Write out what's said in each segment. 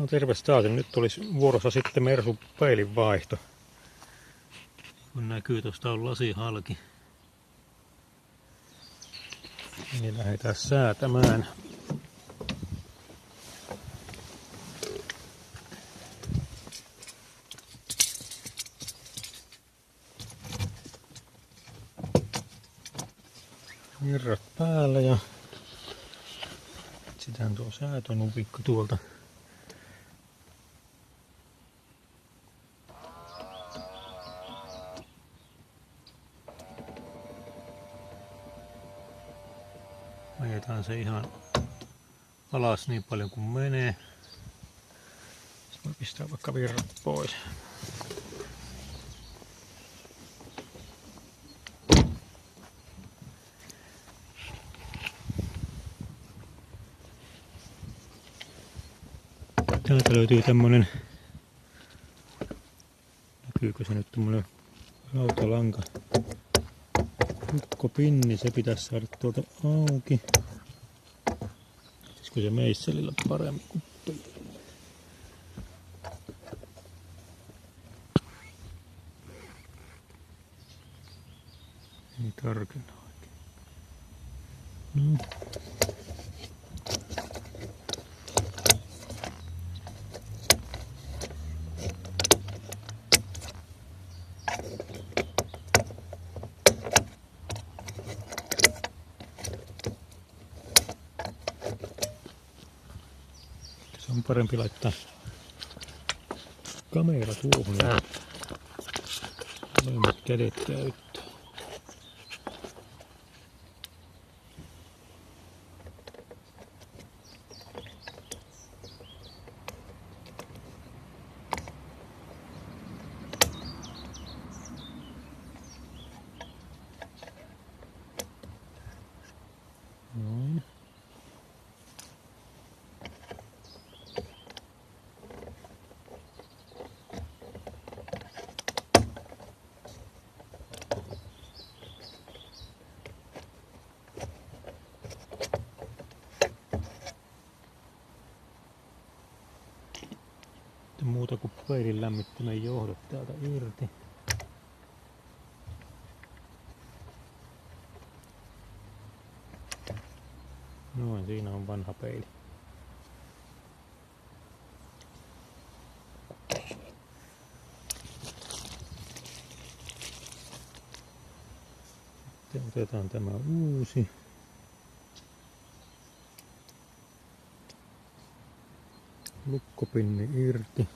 No terveys taas. Nyt olisi vuorossa sitten Mersun peilin vaihto. Kun näkyy, tuosta on lasihalki. Niin lähdetään säätämään. Virrat päällä ja sitähän tuo säätönupikko tuolta. Ajetaan se ihan alas niin paljon kuin menee. Sitten voi pistää vaikka virrat pois. Täältä löytyy tämmönen, näkyykö se nyt, tämmönen rautalanka lukkopinni, se pitäisi saada tuolta auki. Pitäisikö se meisselillä paremmin kuin ei tarkenna oikein. No. Se on parempi laittaa kamera tuohon ja molemmat kädet käyttää. Noin. Muuta kuin peilin lämmittimen johdot täältä irti. Noin, siinä on vanha peili. Sitten otetaan tämä uusi. Lukkopinni irti.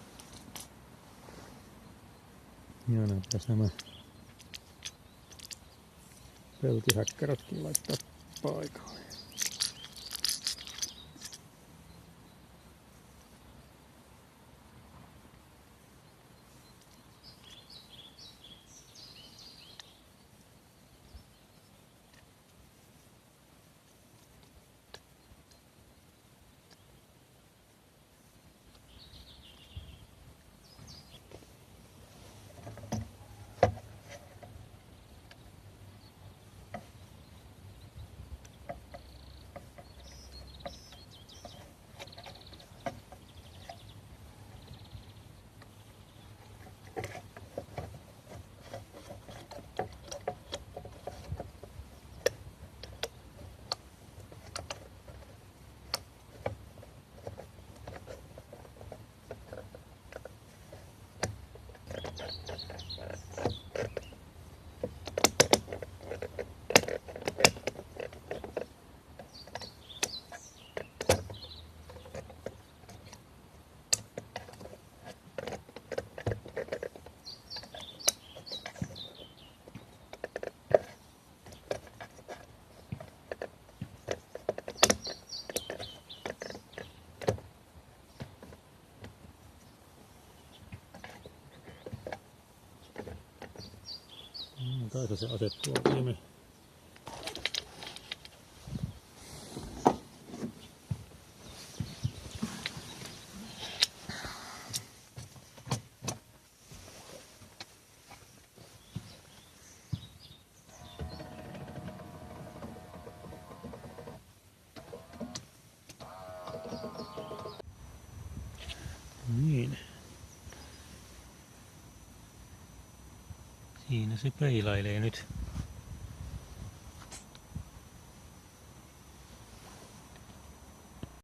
Ja näyttäisi nämä peltihäkkärätkin laittaa paikalle. Taisi se asettua viime. Niin. Siinä se peilailee nyt.